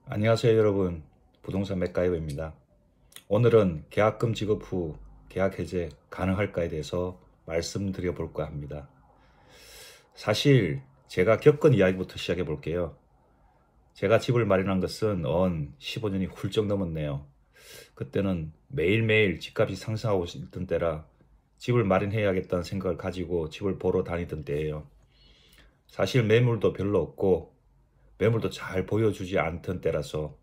안녕하세요 여러분, 부동산 맥가이버입니다. 오늘은 계약금 지급 후 계약 해제 가능할까에 대해서 말씀드려 볼까 합니다. 사실 제가 겪은 이야기부터 시작해 볼게요. 제가 집을 마련한 것은 15년이 훌쩍 넘었네요. 그때는 매일매일 집값이 상승하고 있던 때라 집을 마련해야겠다는 생각을 가지고 집을 보러 다니던 때예요. 사실 매물도 별로 없고 매물도 잘 보여주지 않던 때라서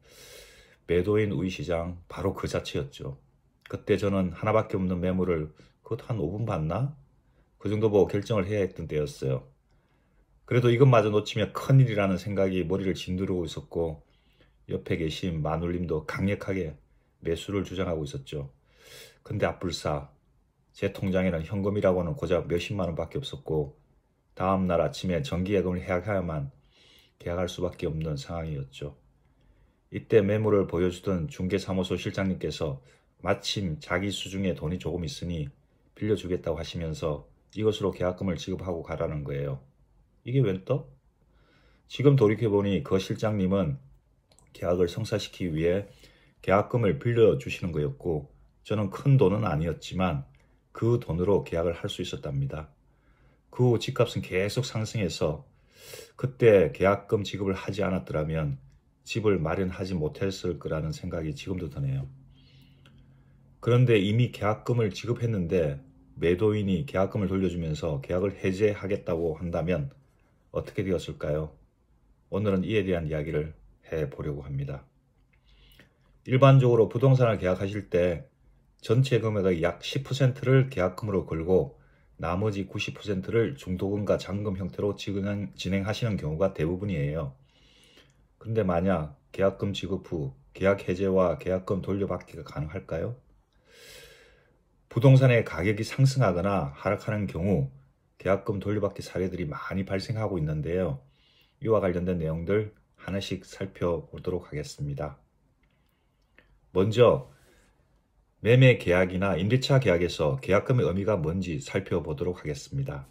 매도인 우위시장 바로 그 자체였죠. 그때 저는 하나밖에 없는 매물을 그것도 한 5분 봤나? 그 정도 보고 결정을 해야 했던 때였어요. 그래도 이것마저 놓치면 큰일이라는 생각이 머리를 짓누르고 있었고 옆에 계신 마눌님도 강력하게 매수를 주장하고 있었죠. 근데 앞불사 제 통장에는 현금이라고는 고작 몇십만 원밖에 없었고 다음날 아침에 정기예금을 해야만 계약할 수밖에 없는 상황이었죠. 이때 매물을 보여주던 중개사무소 실장님께서 마침 자기 수중에 돈이 조금 있으니 빌려주겠다고 하시면서 이것으로 계약금을 지급하고 가라는 거예요. 이게 웬 떡? 지금 돌이켜보니 그 실장님은 계약을 성사시키기 위해 계약금을 빌려주시는 거였고 저는 큰 돈은 아니었지만 그 돈으로 계약을 할 수 있었답니다. 그 후 집값은 계속 상승해서 그때 계약금 지급을 하지 않았더라면 집을 마련하지 못했을 거라는 생각이 지금도 드네요. 그런데 이미 계약금을 지급했는데 매도인이 계약금을 돌려주면서 계약을 해제하겠다고 한다면 어떻게 되었을까요? 오늘은 이에 대한 이야기를 해보려고 합니다. 일반적으로 부동산을 계약하실 때 전체 금액의 약 10%를 계약금으로 걸고 나머지 90%를 중도금과 잔금 형태로 진행하시는 경우가 대부분이에요. 그런데 만약 계약금 지급 후 계약 해제와 계약금 돌려받기가 가능할까요? 부동산의 가격이 상승하거나 하락하는 경우 계약금 돌려받기 사례들이 많이 발생하고 있는데요. 이와 관련된 내용들 하나씩 살펴보도록 하겠습니다. 먼저 매매 계약이나 임대차 계약에서 계약금의 의미가 뭔지 살펴보도록 하겠습니다.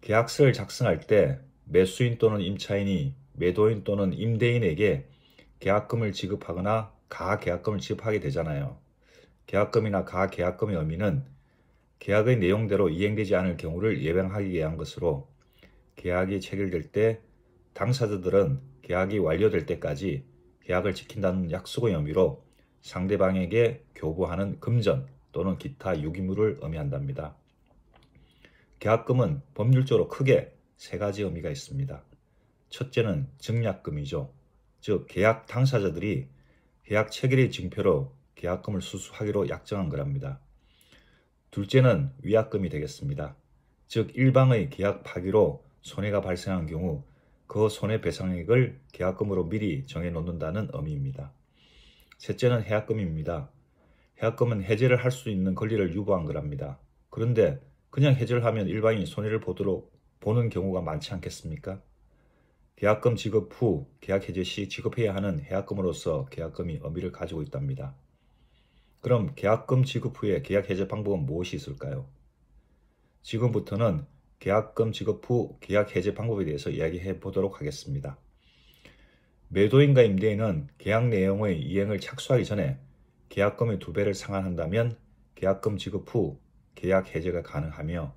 계약서를 작성할 때 매수인 또는 임차인이 매도인 또는 임대인에게 계약금을 지급하거나 가계약금을 지급하게 되잖아요. 계약금이나 가계약금의 의미는 계약의 내용대로 이행되지 않을 경우를 예방하기 위한 것으로 계약이 체결될 때 당사자들은 계약이 완료될 때까지 계약을 지킨다는 약속의 의미로 상대방에게 교부하는 금전 또는 기타 유기물을 의미한답니다. 계약금은 법률적으로 크게 세 가지 의미가 있습니다. 첫째는 증약금이죠. 즉 계약 당사자들이 계약 체결의 증표로 계약금을 수수하기로 약정한 거랍니다. 둘째는 위약금이 되겠습니다. 즉 일방의 계약 파기로 손해가 발생한 경우 그 손해배상액을 계약금으로 미리 정해놓는다는 의미입니다. 셋째는 해약금입니다. 해약금은 해제를 할 수 있는 권리를 유보한 거랍니다. 그런데 그냥 해제를 하면 일반인이 손해를 보는 경우가 많지 않겠습니까? 계약금 지급 후 계약 해제 시 지급해야 하는 해약금으로서 계약금이 의미를 가지고 있답니다. 그럼 계약금 지급 후에 계약 해제 방법은 무엇이 있을까요? 지금부터는 계약금 지급 후 계약 해제 방법에 대해서 이야기해 보도록 하겠습니다. 매도인과 임대인은 계약 내용의 이행을 착수하기 전에 계약금의 2배를 상환한다면 계약금 지급 후 계약 해제가 가능하며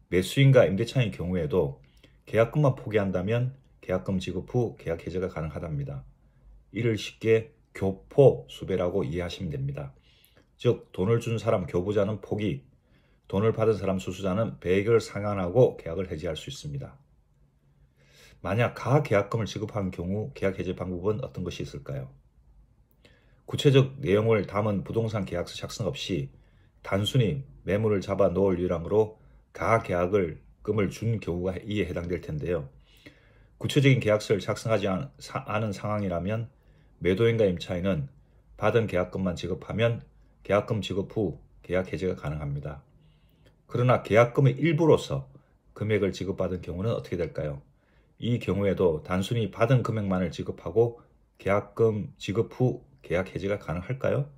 매수인과 임대차의 경우에도 계약금만 포기한다면 계약금 지급 후 계약 해제가 가능하답니다. 이를 쉽게 교포 수배라고 이해하시면 됩니다. 즉 돈을 준 사람 교부자는 포기, 돈을 받은 사람 수수자는 배액을 상환하고 계약을 해지할 수 있습니다. 만약 가계약금을 지급한 경우 계약 해제 방법은 어떤 것이 있을까요? 구체적 내용을 담은 부동산 계약서 작성 없이 단순히 매물을 잡아 놓을 유랑으로 가계약금을 준 경우가 이에 해당될 텐데요. 구체적인 계약서를 작성하지 않은 상황이라면 매도인과 임차인은 받은 계약금만 지급하면 계약금 지급 후 계약 해제가 가능합니다. 그러나 계약금의 일부로서 금액을 지급받은 경우는 어떻게 될까요? 이 경우에도 단순히 받은 금액만을 지급하고 계약금 지급 후 계약 해제가 가능할까요?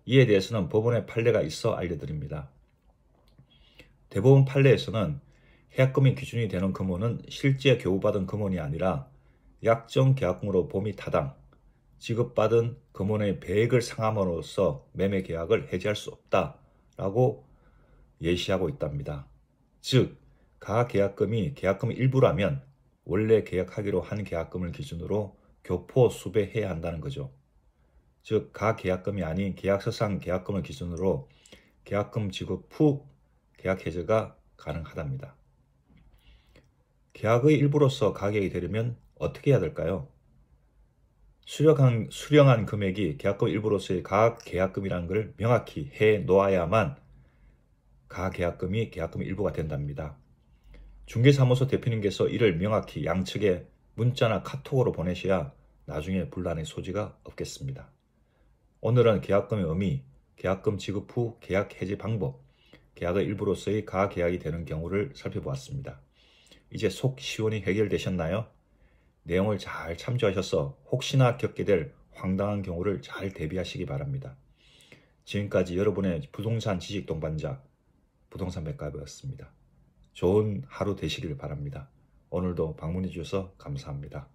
이에 대해서는 법원의 판례가 있어 알려드립니다. 대법원 판례에서는 해약금이 기준이 되는 금원은 실제 교부받은 금원이 아니라 약정 계약금으로 범위 타당, 지급받은 금원의 배액을 상함으로써 매매 계약을 해지할 수 없다라고 예시하고 있답니다. 즉, 가계약금이 계약금의 일부라면 원래 계약하기로 한 계약금을 기준으로 교포 수배해야 한다는 거죠. 즉, 가계약금이 아닌 계약서상 계약금을 기준으로 계약금 지급 후 계약 해지가 가능하답니다. 계약의 일부로서 가계약이 되려면 어떻게 해야 될까요? 수령한 금액이 계약금 일부로서의 가계약금이라는 것을 명확히 해 놓아야만 가계약금이 계약금의 일부가 된답니다. 중개사무소 대표님께서 이를 명확히 양측에 문자나 카톡으로 보내셔야 나중에 분란의 소지가 없겠습니다. 오늘은 계약금의 의미, 계약금 지급 후 계약 해지 방법, 계약의 일부로서의 가계약이 되는 경우를 살펴보았습니다. 이제 속 시원히 해결되셨나요? 내용을 잘 참조하셔서 혹시나 겪게 될 황당한 경우를 잘 대비하시기 바랍니다. 지금까지 여러분의 부동산 지식 동반자 부동산 맥가이버였습니다. 좋은 하루 되시길 바랍니다. 오늘도 방문해 주셔서 감사합니다.